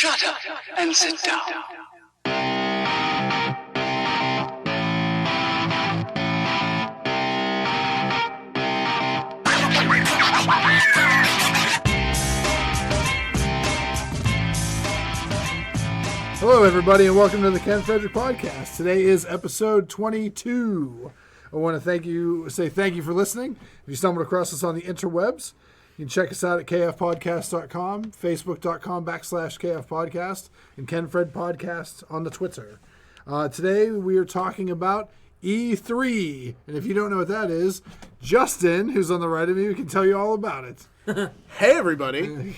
Shut up and sit down. Hello, everybody, and welcome to the Ken Frederick Podcast. Today is episode 22. I want to say thank you for listening. If you stumbled across us on the interwebs, you can check us out at kfpodcast.com, facebook.com/kfpodcast, and Ken Fred Podcast on the Twitter. Today we are talking about E3, and if you don't know what that is, Justin, who's on the right of me, can tell you all about it. Hey, everybody.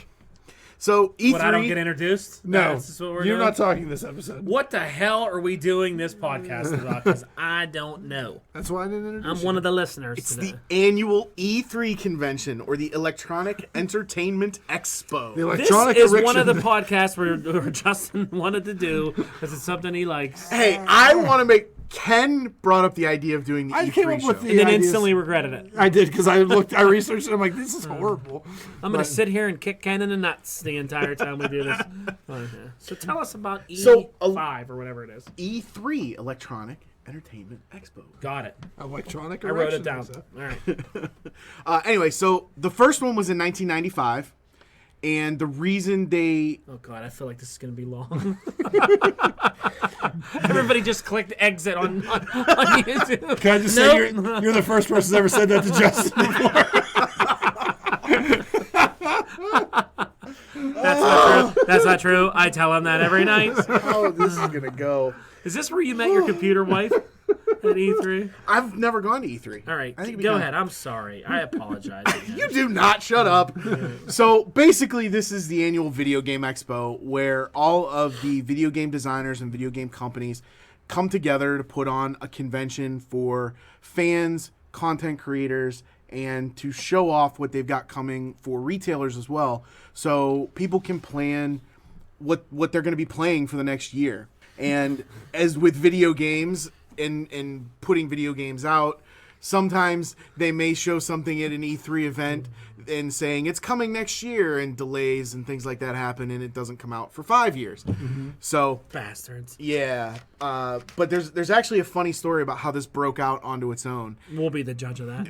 So E3. What, I don't get introduced? No, That's what we're you're doing? not talking this episode. What the hell are we doing this podcast about? Because I don't know. That's why I didn't introduce I'm one of the listeners It's today. the annual E3 convention, or the Electronic Entertainment Expo. The This electronic is erection. one of the podcasts where Justin wanted to do because it's something he likes. Hey, I want to make... Ken brought up the idea of doing the I E3 came up show. with the And then ideas. instantly regretted it. I did, because I researched it. I'm like, this is horrible. I'm going to sit here and kick Ken in the nuts the entire time we do this. So tell us about E5 So, or whatever it is. E3, Electronic Entertainment Expo. Got it. Electronic I wrote it erection. down. All right. Anyway, so the first one was in 1995, and the reason they... Oh, God, I feel like this is going to be long. Everybody just clicked exit on YouTube. Can I just say you're the first person who's ever said that to Justin before? That's not true. That's not true. I tell him that every night. Oh, this is going to go. Is this where you met your computer wife at E3? I've never gone to E3. All right, I think it'd be go kinda- ahead. I'm sorry. I apologize. Again. You do not shut up. So basically, this is the annual video game expo where all of the video game designers and video game companies come together to put on a convention for fans, content creators, and to show off what they've got coming for retailers as well, so people can plan what they're going to be playing for the next year. And as with video games and putting video games out, sometimes they may show something at an E3 event and saying it's coming next year, and delays and things like that happen, and it doesn't come out for 5 years. So, Bastards. yeah. But there's actually a funny story about how this broke out onto its own. We'll be the judge of that.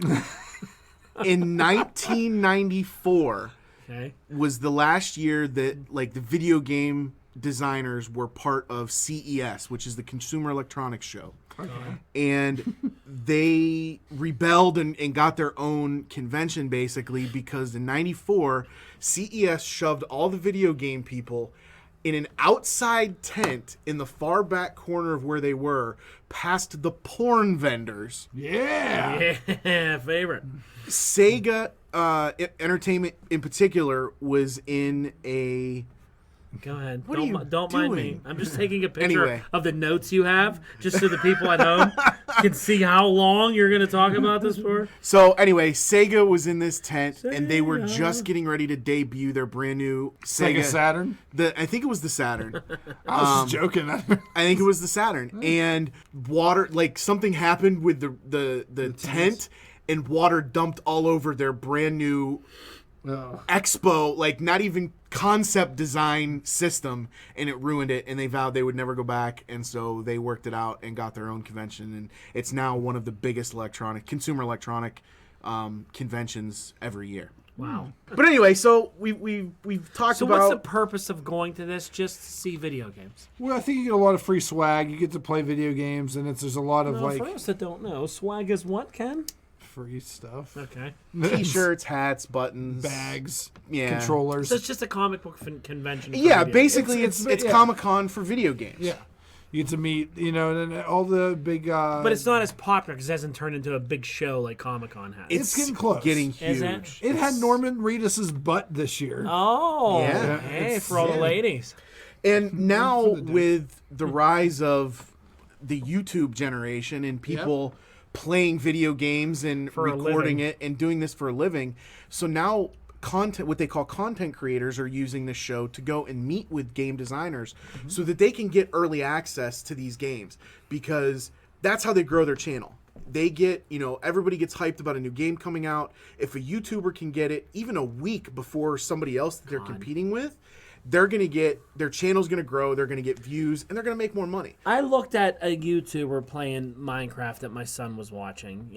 In 1994 Okay. was the last year that the video game designers were part of CES, which is the Consumer Electronics Show. And they rebelled and got their own convention, basically, because in 94, CES shoved all the video game people in an outside tent in the far back corner of where they were, past the porn vendors. Yeah. Yeah, favorite. Sega Entertainment, in particular, was in a... Go ahead. What are you don't mind me. doing? I'm just taking a picture Anyway. of the notes you have, just so the people at home can see how long you're going to talk about this for. So anyway, Sega was in this tent, and they were just getting ready to debut their brand new Sega Saturn. I think it was the Saturn. I was just joking. I think it was the Saturn. And water, something happened with the tent, and water dumped all over their brand new Expo, not even concept design system, and it ruined it, and they vowed they would never go back, and so they worked it out and got their own convention, and it's now one of the biggest consumer electronic conventions every year. Wow. But anyway, so we've talked So about... what's the purpose of going to this? Just to see video games? Well, I think you get a lot of free swag. You get to play video games, and there's a lot of For us that don't know, swag is what, Ken? free stuff. Okay. T-shirts, hats, buttons, Bags, yeah, controllers. So it's just a comic book convention. For Yeah, video basically It's it's yeah. Comic-Con for video games. Yeah. You get to meet, and all the big... But it's not as popular because it hasn't turned into a big show like Comic-Con has. It's getting close. Getting Is huge. it? It had Norman Reedus's butt this year. Oh, Yeah. hey, for all the ladies. And now For the dudes. with the rise of the YouTube generation and people playing video games and For a recording living. it and doing this for a living, so now what they call content creators are using this show to go and meet with game designers so that they can get early access to these games, because that's how they grow their channel. They get, everybody gets hyped about a new game coming out. If a YouTuber can get it even a week before somebody else that they're competing with, they're going to get, their channel's going to grow, they're going to get views, and they're going to make more money. I looked at a YouTuber playing Minecraft that my son was watching,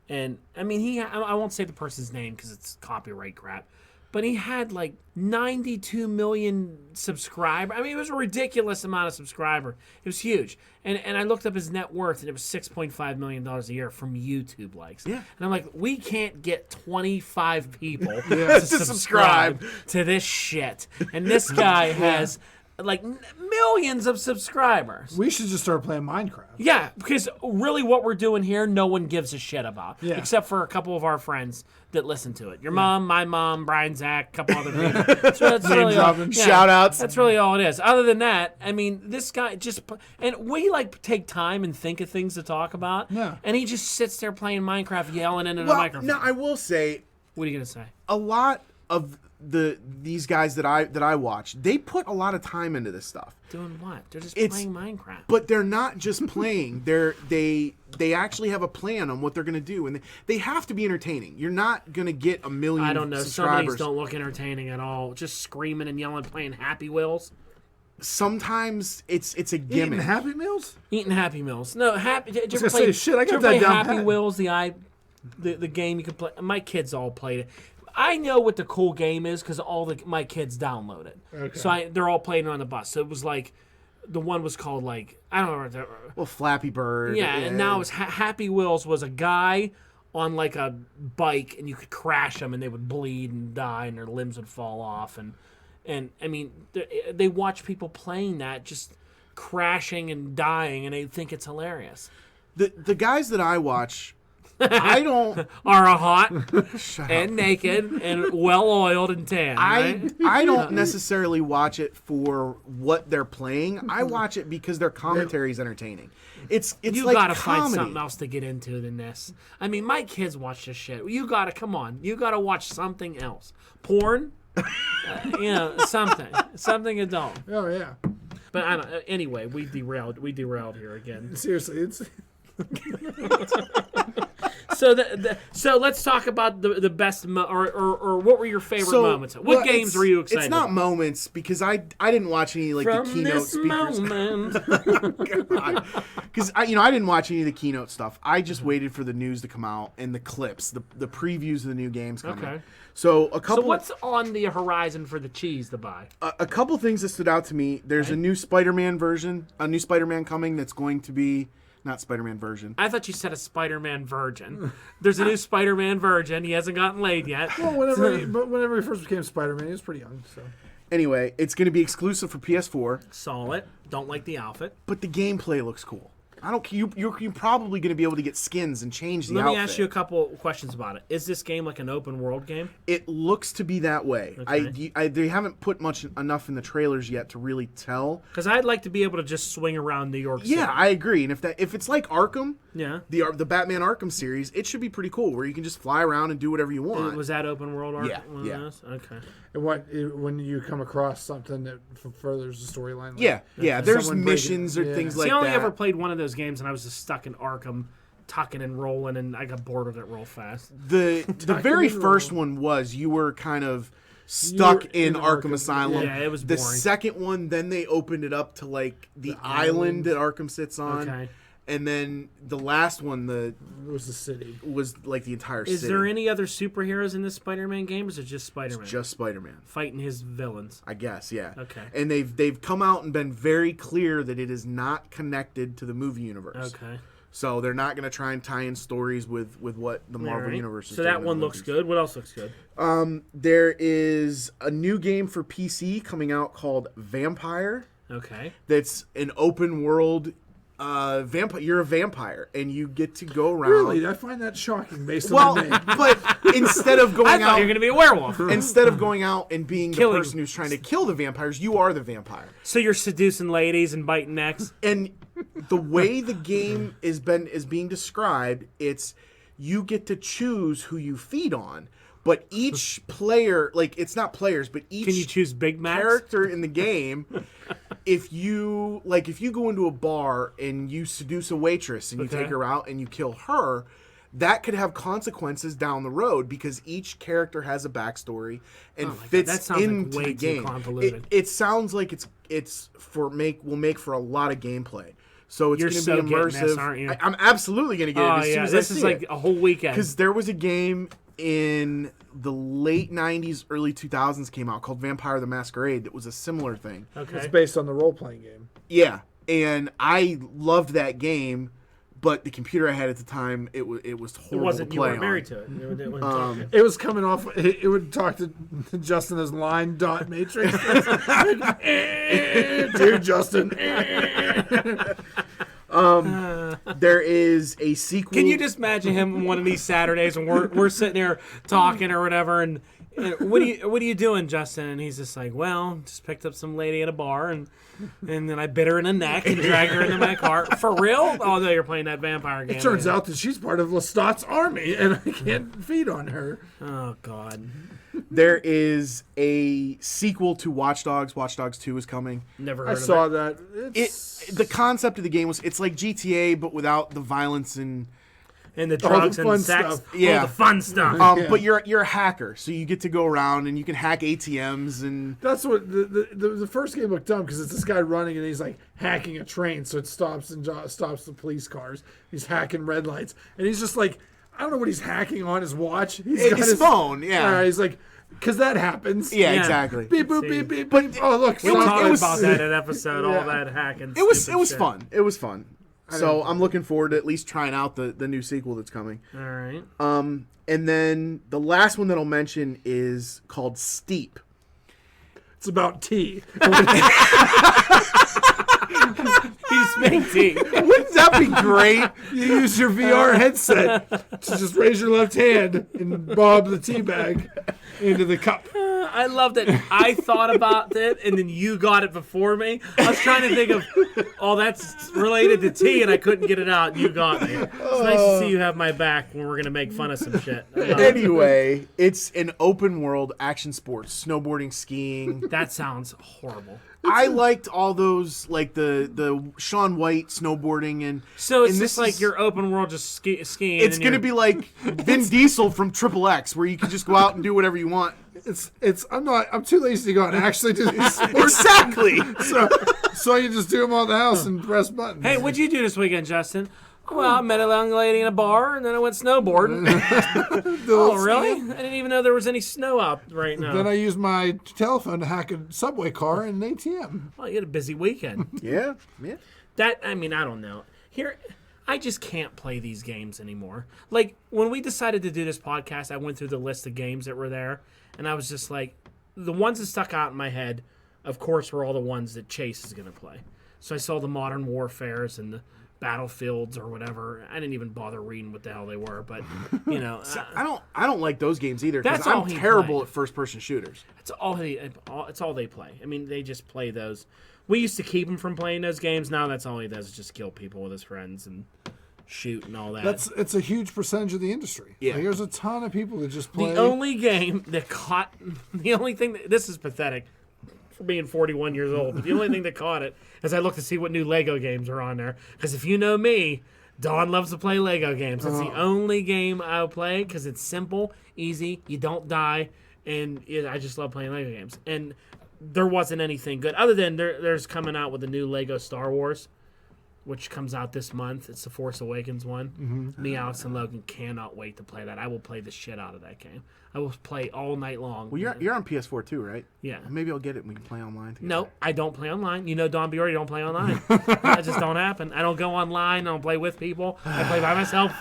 and I mean, I won't say the person's name because it's copyright crap, but he had like 92 million subscribers. I mean, it was a ridiculous amount of subscribers. It was huge. And I looked up his net worth, and it was $6.5 million a year from YouTube likes. Yeah. And I'm like, we can't get 25 people to subscribe to this shit. And this guy has like millions of subscribers. We should just start playing Minecraft. Yeah, because really what we're doing here, no one gives a shit about. Yeah. Except for a couple of our friends that listen to it. Your mom, my mom, Brian, Zach, a couple other people. So that's really all, Shout outs. That's really all it is. Other than that, I mean, this guy just... And we, like, take time and think of things to talk about. Yeah. And he just sits there playing Minecraft, yelling into the microphone. Now, I will say, What are you going to say? a lot of these guys that I watch, they put a lot of time into this stuff. Doing what? They're just It's- playing Minecraft. But they're not just playing. They actually have a plan on what they're going to do, and they have to be entertaining. You're not going to get a million I don't know. Some of these subscribers. don't look entertaining at all. Just screaming and yelling, playing Happy Wheels. Sometimes it's a Eating gimmick. Happy Meals? Eating Happy Meals. No, Happy. Did you gonna ever play? say, shit, I got did you ever that play down Happy pat. Wheels, the game you can play. My kids all played it. I know what the cool game is because my kids download it. Okay. So they're all playing it on the bus. So it was like, the one was called like I don't know. Well, Flappy Bird. Yeah, and now it's Happy Wheels was a guy on like a bike, and you could crash them, and they would bleed and die, and their limbs would fall off, and I mean, they watch people playing that, just crashing and dying, and they think it's hilarious. The guys that I watch, I don't. Are hot and naked and well oiled and tan. Right? I don't necessarily watch it for what they're playing. I watch it because their commentary is entertaining. It's You like gotta comedy. find something else to get into than this. I mean, my kids watch this shit. You gotta come on. You gotta watch something else. Porn, something adult. Oh, yeah. But I don't. Anyway, we derailed here again. Seriously, it's... So let's talk about the best or what were your favorite moments? What games were you excited It's not about? moments because I didn't watch any like From the keynote this speakers. moment. Because I didn't watch any of the keynote stuff. I just waited for the news to come out and the clips, the previews of the new games coming. Okay. So So what's on the horizon for the cheese to buy? a couple things that stood out to me. There's a new Spider-Man version, a new Spider-Man coming that's going to be not Spider-Man version. I thought you said a Spider-Man virgin. There's a new Spider-Man virgin. He hasn't gotten laid yet. Well, whenever he first became Spider-Man, he was pretty young, so... Anyway, it's going to be exclusive for PS4, Saw it. Don't like the outfit. but the gameplay looks cool. I don't. You're probably going to be able to get skins and change the Let outfit. me ask you a couple questions about it. Is this game like an open world game? It looks to be that way. Okay. They haven't put enough in the trailers yet to really tell. Because I'd like to be able to just swing around New York City. Yeah, I agree. And if it's like Arkham, Yeah. the Batman Arkham series, it should be pretty cool where you can just fly around and do whatever you want. Was that open world art? Yeah, one of yeah. those? Okay. And when you come across something that furthers the storyline, like, yeah. There's someone missions breaking- or yeah. things See, like I only that. ever played one of those games, and I was just stuck in Arkham, tucking and rolling, and I got bored of it real fast. The very and first one was you were kind of stuck You were in in Arkham Arkham. Asylum. Yeah, it was the boring. second one. Then they opened it up to like the island that Arkham sits on. Okay. And then the last one, It was the city. was like the entire Is city. there any other superheroes in this Spider-Man game, or is it just Spider-Man? Just Spider-Man, fighting his villains. I guess. Yeah. Okay. And they've come out and been very clear that it is not connected to the movie universe. Okay. So they're not going to try and tie in stories with what the Marvel Alright. universe is. So doing that in the one looks movies. good. What else looks good? There is a new game for PC coming out called Vampire. Okay. That's an open world vampire. You're a vampire and you get to go around. Really, I find that shocking based Well, on the name. but instead of I going thought out, you were going to be a werewolf. instead of going out and being Killing. the person who's trying to kill the vampires, you are the vampire. So you're seducing ladies and biting necks. And the way the game is being described, it's you get to choose who you feed on. But each player, like it's not players, but each Can you choose Big Macs? character in the game, if you go into a bar and you seduce a waitress and you Okay. take her out and you kill her, that could have consequences down the road because each character has a backstory and fits that sounds into like way the game. too convoluted. It sounds like will make for a lot of gameplay. So it's You're going to so be getting immersive. this, aren't you? I'm absolutely going to get it as soon as this I see is like it. a whole weekend. Because there was a game in the late 90s, early 2000s came out called Vampire the Masquerade that was a similar thing. Okay. It's based on the role-playing game. Yeah, and I loved that game, but the computer I had at the time, it was horrible It wasn't. to You play weren't married on. to it. It wasn't talking. It was coming off. It would talk to Justin as line dot matrix. Dear Justin. There is a sequel. Can you just imagine him on one of these Saturdays and we're sitting there talking or whatever, and what are you doing, Justin? And he's just like, well, just picked up some lady at a bar and then I bit her in the neck and dragged her into my car. For real? Oh no, you're playing that vampire game. It turns out that she's part of Lestat's army, and I can't feed on her. Oh God. There is a sequel to Watch Dogs. Watch Dogs 2 is coming. Never heard I of saw it. that. The concept of the game was it's like GTA but without the violence and And the drugs the and the fun sex. stuff. Yeah. All the fun stuff. Yeah. but you're a hacker, so you get to go around and you can hack ATMs and That's what the first game looked dumb because it's this guy running and he's like hacking a train, so it stops the police cars. He's hacking red lights, and he's just like, I don't know what he's hacking on his watch. He's got his phone. Yeah, he's like, because that happens. yeah, Yeah. exactly. Beep boop See. beep beep. But oh look, we was- talked it was- about that in episode, Yeah. all that hacking. It was stupid shit. fun. It was fun. So I'm looking forward to at least trying out the new sequel that's coming. All right. And then the last one that I'll mention is called Steep. It's about tea. He's spinning tea. Wouldn't that be great? You use your VR headset to just raise your left hand and bob the tea bag into the cup. I love that I thought about it and then you got it before me. I was trying to think of, that's related to tea, and I couldn't get it out. And you got me. It's nice to see you have my back when we're gonna make fun of some shit. I love it. Anyway, it's an open world action sports, snowboarding, skiing. That sounds horrible. I liked all those, like the Shaun White snowboarding and So it's and just this like is- your open world, just skiing. It's and gonna you're- be like Vin Diesel from Triple X, where you can just go out and do whatever you want. I'm too lazy to go out and actually do these sports. Exactly. So you just do them on the house and press buttons. Hey, what'd you do this weekend, Justin? Well, I met a young lady in a bar, and then I went snowboarding. Oh, really? I didn't even know there was any snow out right now. Then I used my telephone to hack a subway car and an ATM. Well, you had a busy weekend. Yeah. I don't know. Here, I just can't play these games anymore. Like, when we decided to do this podcast, I went through the list of games that were there, and I was just like, the ones that stuck out in my head, of course, were all the ones that Chase is going to play. So I saw the Modern Warfares and the Battlefields or whatever. I didn't even bother reading what the hell they were, but, you know. I don't like those games either because That's all I'm he terrible played. at first person shooters. It's all they play. I mean, they just play those. We used to keep him from playing those games. Now that's all he does is just kill people with his friends and shoot and all that. It's a huge percentage of the industry. Yeah. Like, there's a ton of people that just play. The only game that caught the only thing this is pathetic for being 41 years old, but the only thing that caught it is I looked to see what new Lego games are on there. Because if you know me, Dawn loves to play Lego games. It's the only game I'll play because it's simple, easy, you don't die, and I just love playing Lego games. And there wasn't anything good other than there's coming out with the new Lego Star Wars, which comes out this month. It's the Force Awakens one. Mm-hmm. Me, Alex, and Logan cannot wait to play that. I will play the shit out of that game. I will play all night long. Well, you're on PS4 too, right? Yeah. Maybe I'll get it and we can play online together. No, I don't play online. You know, Don Biori don't play online. That just don't happen. I don't go online. I don't play with people. I play by myself.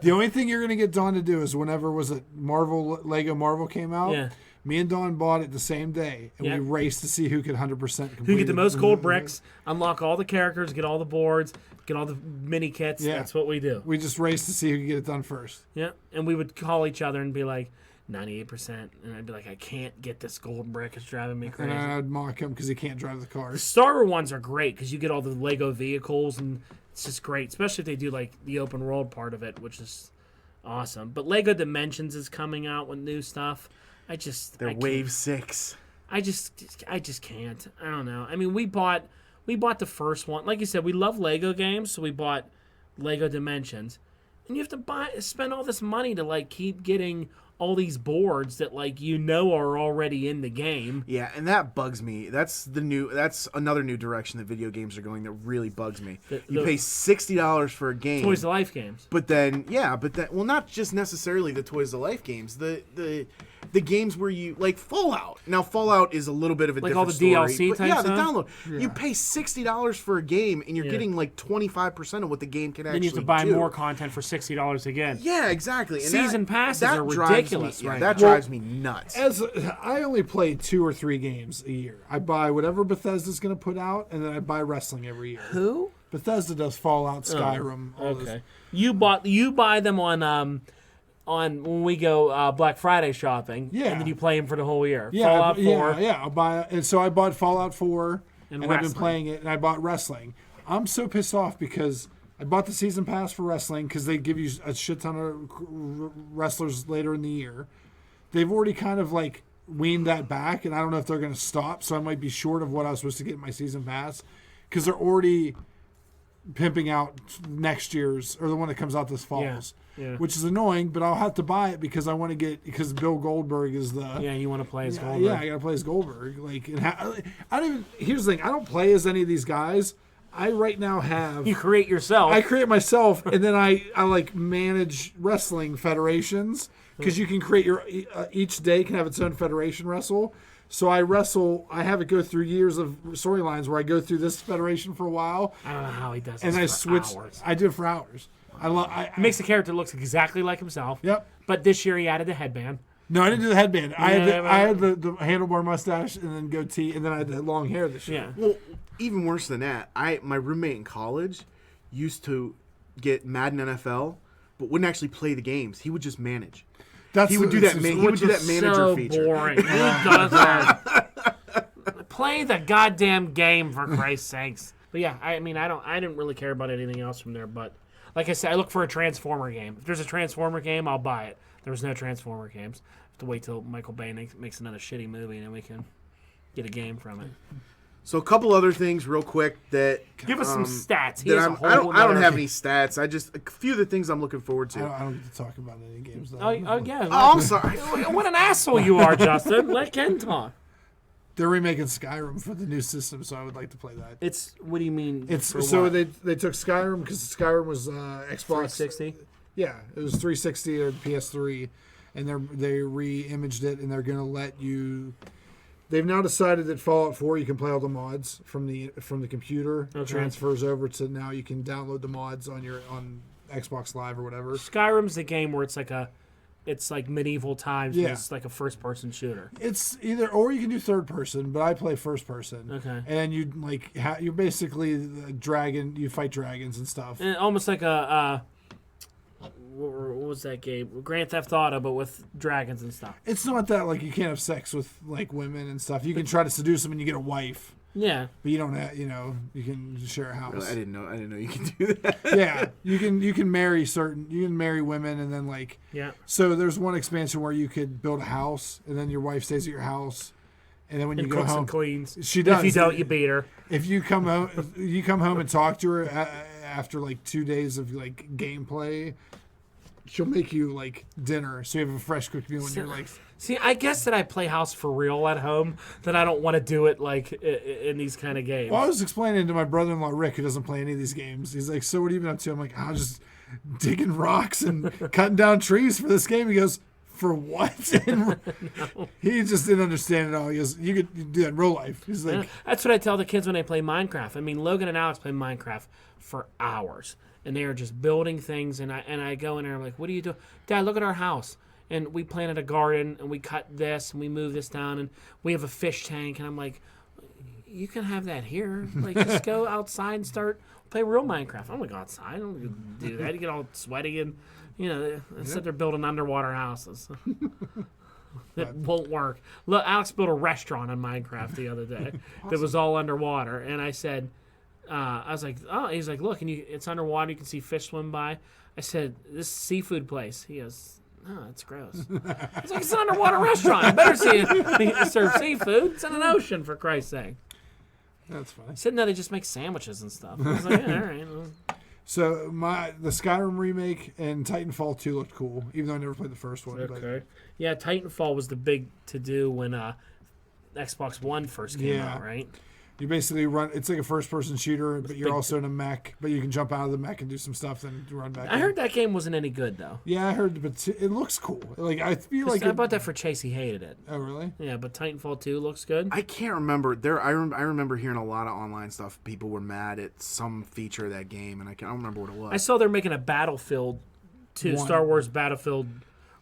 The only thing you're going to get Dawn to do is whenever Lego Marvel came out, Yeah. me and Dawn bought it the same day, and Yeah. we raced to see who could 100% complete Who get the it. most gold bricks, unlock all the characters, get all the boards, get all the mini kits. Yeah. That's what we do. We just raced to see who could get it done first. Yeah. And we would call each other and be like, 98%. And I'd be like, I can't get this gold brick. It's driving me And crazy. I'd mock him because he can't drive the The cars. Star Wars ones are great because you get all the Lego vehicles and it's just great, especially if they do like the open world part of it, which is awesome. But Lego Dimensions is coming out with new stuff. They're I Wave can't. 6. I just can't. I don't know. I mean, we bought the first one. Like you said, we love Lego games, so we bought Lego Dimensions. And you have to spend all this money to like keep getting all these boards that like are already in the game. Yeah, and that bugs me. That's another new direction that video games are going that really bugs me. You pay $60 for a game. Toys to Life games. But then well, not just necessarily the Toys to Life games. The games where you like Fallout. Now Fallout is a little bit of a like different all the story, DLC but type yeah, stuff? the download. Yeah. You pay $60 for a game and you're getting like 25% of what the game can actually do. Then you have to buy more content for $60 again. Yeah, exactly. And Season passes that are drives ridiculous me, right That now. drives me nuts. As I only play 2 or 3 games a year. I buy whatever Bethesda's going to put out, and then I buy wrestling every year. Who? Bethesda does Fallout, Skyrim. All those. Okay. You buy them on when we go Black Friday shopping. Yeah. And then you play them for the whole year. Yeah, Fallout 4. Yeah. I'll buy, and so I bought Fallout 4, and I've been wrestling. playing it, and I bought wrestling. I'm so pissed off because I bought the season pass for wrestling because they give you a shit ton of wrestlers later in the year. They've already kind of like weaned that back, and I don't know if they're going to stop, so I might be short of what I was supposed to get in my season pass because they're already pimping out next year's or the one that comes out this fall's. Yeah. Which is annoying, but I'll have to buy it because I want to get because Bill Goldberg is the Yeah, you want to play as Goldberg. yeah, I gotta play as Goldberg. Like, I don't even. Here's the thing: I don't play as any of these guys. I right now have. You create yourself. I create myself, and then I like manage wrestling federations because you can create your each day can have its own federation wrestle. So I wrestle. I have it go through years of storylines where I go through this federation for a while, I don't know how he does this and I for switch. hours. I do it for hours. I Makes the character looks exactly like himself. Yep. But this year he added the headband. No, I didn't do the headband. I Yeah, had the handlebar mustache and then goatee, and then I had the long hair this year. Yeah. Well, even worse than that, my roommate in college used to get Madden NFL, but wouldn't actually play the games. He would just manage. He would do that. He would do that manager so feature. boring. Who does that? Play the goddamn game for Christ's sakes. But yeah, I didn't really care about anything else from there. But like I said, I look for a Transformer game. If there's a Transformer game, I'll buy it. There was no Transformer games. I have to wait till Michael Bay makes another shitty movie and then we can get a game from it. So a couple other things real quick that Give us some stats. He that has a I'm- whole I don't nother- have any stats. I just a few of the things I'm looking forward to. I don't get to talk about any games. Though. Oh yeah. Oh, I'm sorry. What an asshole you are, Justin. Let Ken talk. They're remaking Skyrim for the new system, so I would like to play that. It's what do you mean? It's for so what? they took Skyrim because Skyrim was Xbox 360. Yeah, it was 360 or PS3, and they re-imaged it, and they're gonna let you. They've now decided that Fallout 4 you can play all the mods from the computer. Okay. Transfers over to now you can download the mods on Xbox Live or whatever. Skyrim's the game where it's like medieval times. Yeah. But it's like a first-person shooter. It's either or you can do third person, but I play first person. Okay. And you like you're basically the dragon. You fight dragons and stuff. And almost like a what was that game? Grand Theft Auto, but with dragons and stuff. It's not that like you can't have sex with like women and stuff. You can try to seduce them and you get a wife, Yeah. but you don't have, you can share a house. Really, I didn't know you could do that. Yeah, you can marry women and then like Yeah. so there's one expansion where you could build a house and then your wife stays at your house and then when And you go cooks home and cleans. she does. If you don't, you beat her. If you come home and talk to her after like 2 days of like gameplay, she'll make you like dinner so you have a fresh cooked meal and you're like See, I guess that I play house for real at home. That I don't want to do it like in these kind of games. Well, I was explaining to my brother-in-law Rick, who doesn't play any of these games. He's like, "So what have you been up to?" I'm like, "I'm just digging rocks and cutting down trees for this game." He goes, "For what?" And he just didn't understand it all. He goes, "You could do that in real life." He's like, That's what I tell the kids when they play Minecraft. I mean, Logan and Alex play Minecraft for hours, and they are just building things. And I go in there, I'm like, "What do you do, Dad? Look at our house." And we planted a garden, and we cut this, and we moved this down, and we have a fish tank. And I'm like, you can have that here. Like, just go outside and play real Minecraft. I'm going to go outside. I don't do that. You get all sweaty and, instead they're building underwater houses. It won't work. Look, Alex built a restaurant in Minecraft the other day that was all underwater. And I said, I was like, oh, he's like, look, it's underwater. You can see fish swim by. I said, this is a seafood place. He goes, oh, that's gross. I was like, it's an underwater restaurant. I better see it serve seafood. It's in an ocean, for Christ's sake. "That's funny." He said, no, they just make sandwiches and stuff. I was like, yeah, all right. Well. So the Skyrim remake and Titanfall 2 looked cool, even though I never played the first one. Okay. Yeah, Titanfall was the big to-do when Xbox One first came out, right? You basically run. It's like a first-person shooter, but you're also in a mech. But you can jump out of the mech and do some stuff, then run back. I heard that game wasn't any good though. Yeah, I heard, but it looks cool. Like I feel like I bought that for Chase. He hated it. Oh, really? Yeah, but Titanfall 2 looks good. I can't remember. I remember hearing a lot of online stuff. People were mad at some feature of that game, and I don't remember what it was. I saw they're making a Battlefield 2, Star Wars Battlefield,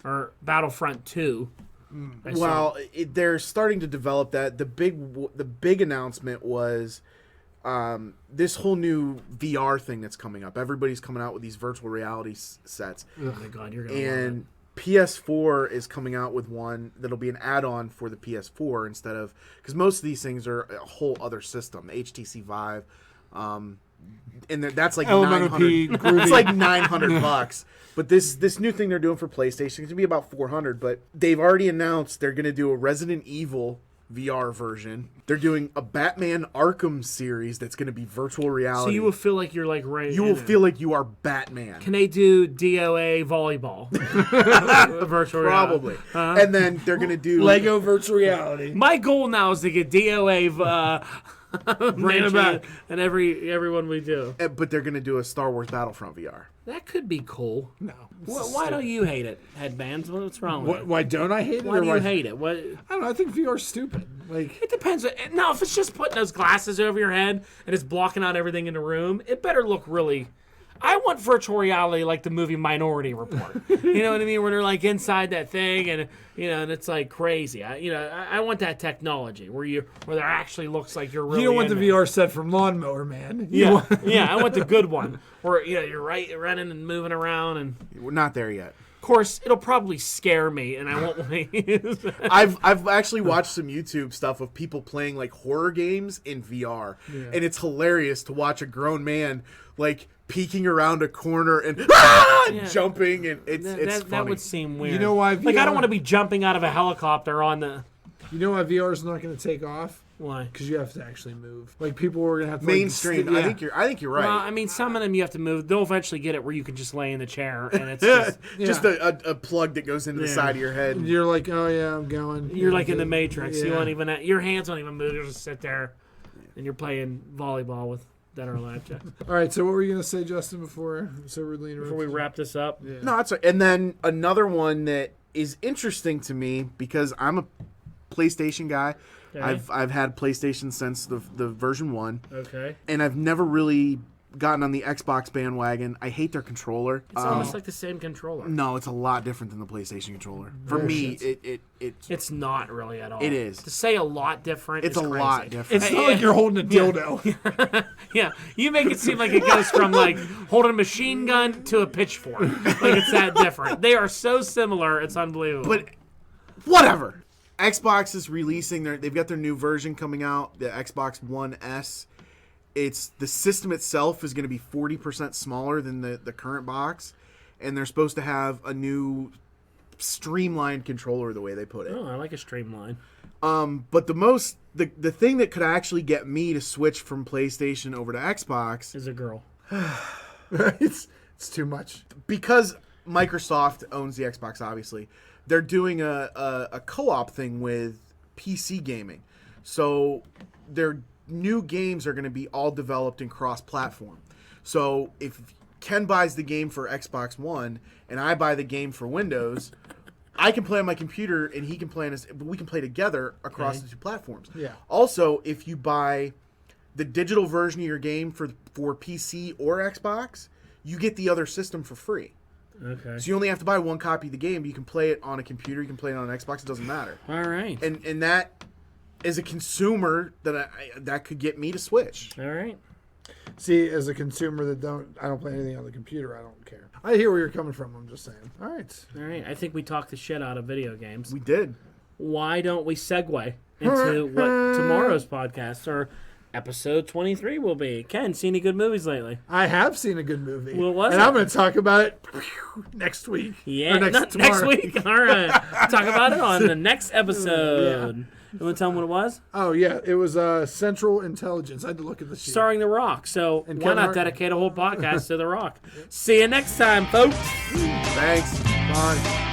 or Battlefront 2. Well, they're starting to develop that. The big announcement was this whole new VR thing that's coming up. Everybody's coming out with these virtual reality sets. Oh my god, you're gonna And love PS4 is coming out with one that'll be an add-on for the PS4 instead of, because most of these things are a whole other system. HTC Vive. And that's like $900. It's like $900. But this new thing they're doing for PlayStation is gonna be about $400. But they've already announced they're gonna do a Resident Evil VR version. They're doing a Batman Arkham series that's gonna be virtual reality. So you will feel like you're like right. You will feel like you are Batman. Can they do DOA volleyball? Virtual Probably. And then they're gonna do Lego virtual reality. My goal now is to get DOA. Bring it back, and everyone we do. But they're gonna do a Star Wars Battlefront VR. That could be cool. No. Why don't you hate it, headbands? What's wrong with it? Why don't I hate it? Why do you hate it? What? I don't know. I think VR's stupid. Like It depends. No, if it's just putting those glasses over your head and it's blocking out everything in the room, it better look really. I want virtual reality like the movie Minority Report. You know what I mean? Where they're like inside that thing and and it's like crazy. I want that technology where there actually looks like you're really. you don't want the in it. VR set from Lawnmower Man. Yeah, yeah. I want the good one where you're running and moving around and. We're not there yet. Of course, it'll probably scare me, and I won't want to use it. I've actually watched some YouTube stuff of people playing like horror games in VR, and it's hilarious to watch a grown man like peeking around a corner and jumping, and it's funny. That would seem weird. You know why? Like I don't want to be jumping out of a helicopter on the. You know why VR is not going to take off? Why? Because you have to actually move. Like people are going to have to mainstream. Like, I think you're right. Well, I mean, some of them you have to move. They'll eventually get it where you can just lay in the chair and it's just a plug that goes into the side of your head. And you're like, oh yeah, I'm going. You're like in the Matrix. Yeah. You won't even. Your hands won't even move. You'll just sit there, and you're playing volleyball with Dead or Alive Jack. All right. So what were you going to say, Justin? Before so rudely interrupted? Before we wrap this up. Yeah. No, that's right. And then another one that is interesting to me because I'm a PlayStation guy. Okay. I've had PlayStation since the version 1. Okay. And I've never really gotten on the Xbox bandwagon. I hate their controller. It's almost like the same controller. No, it's a lot different than the PlayStation controller. For me, It's not really at all. It is. To say a lot different. It's is a crazy. lot different. It's not like you're holding a dildo. Yeah, you make it seem like it goes from like holding a machine gun to a pitchfork. Like it's that different. They are so similar. It's unbelievable. But whatever. Xbox is releasing they've got their new version coming out, the Xbox One S. It's the system itself is going to be 40% smaller than the current box, and they're supposed to have a new streamlined controller the way they put it. Oh, I like a streamline. But the thing that could actually get me to switch from PlayStation over to Xbox Is a girl. it's too much. because Microsoft owns the Xbox, obviously. They're doing a co-op thing with PC gaming. So their new games are going to be all developed in cross-platform. So if Ken buys the game for Xbox One and I buy the game for Windows, I can play on my computer and he can play on his, but we can play together across the two platforms. Yeah. Also, if you buy the digital version of your game for PC or Xbox, you get the other system for free. Okay. So you only have to buy one copy of the game. You can play it on a computer. You can play it on an Xbox. It doesn't matter. All right. And that, as a consumer, that could get me to switch. All right. See, as a consumer I don't play anything on the computer. I don't care. I hear where you're coming from. I'm just saying. All right. All right. I think we talked the shit out of video games. We did. Why don't we segue into what tomorrow's podcast or episode 23 will be. Ken, seen any good movies lately? I have seen a good movie. What was and it? I'm going to talk about it next week. Yeah, Or next tomorrow. week. All right. Talk about it on the next episode. You want to tell them what it was? Oh, yeah. It was Central Intelligence. I had to look at the sheet. Starring The Rock. So And why Kevin not Hart. dedicate a whole podcast to The Rock? See you next time, folks. Thanks. Bye.